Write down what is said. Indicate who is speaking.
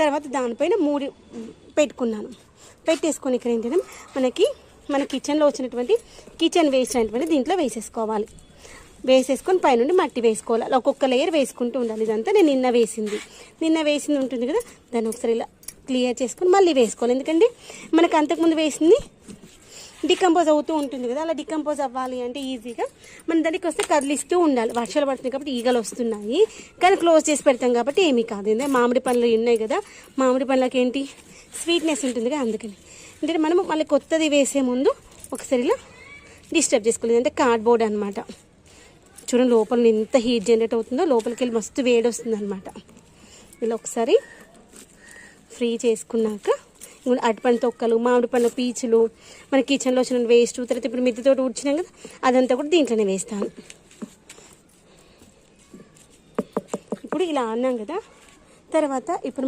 Speaker 1: తర్వాత దానిపైన 3 పెట్టుకున్నాను. పెట్టేసుకొని ఇక్కడ ఏంటంటే మన కిచెన్లో వచ్చినటువంటి కిచెన్ వేస్ట్ అనేటువంటి దీంట్లో వేసేసుకోవాలి. వేసేసుకొని పైనుండి మట్టి వేసుకోవాలి. అలా ఒక్కొక్క లేయర్ వేసుకుంటూ ఉండాలి. ఇదంతా నేను నిన్న వేసింది ఉంటుంది కదా, దాన్ని ఒకసారి ఇలా క్లియర్ చేసుకొని మళ్ళీ వేసుకోవాలి. ఎందుకంటే మనకు అంతకుముందు వేసింది డికంపోజ్ అవుతూ ఉంటుంది కదా, అలా డికంపోజ్ అవ్వాలి అంటే ఈజీగా మన దానికి వస్తే కదిలిస్తూ ఉండాలి. వర్షాలు పడుతుంది కాబట్టి ఈగలు వస్తున్నాయి, కానీ క్లోజ్ చేసి పెడతాం కాబట్టి ఏమీ కాదు. ఏంటంటే మామిడి పండ్లు ఉన్నాయి కదా, మామిడి పండ్లకి ఏంటి స్వీట్నెస్ ఉంటుంది కదా, అందుకని అంటే మనము మళ్ళీ కొత్తది వేసే ముందు ఒకసారి ఇలా డిస్టర్బ్ చేసుకోలేదు. అంటే కార్డ్బోర్డ్ అనమాట. చూడండి లోపల ఎంత హీట్ జనరేట్ అవుతుందో, లోపలికి వెళ్ళి మస్తు వేడి వస్తుంది అనమాట. ఇలా ఒకసారి ఫ్రీ చేసుకున్నాక అరటిపండు తొక్కలు, మామిడి పండ్ల పీచులు, మన కిచెన్లో వచ్చిన వేస్ట్, తర్వాత ఇప్పుడు మిద్దెతో ఊడ్చినాం కదా అదంతా కూడా దీంట్లోనే వేస్తాను. ఇప్పుడు ఇలా అన్నాం కదా, తర్వాత ఇప్పుడు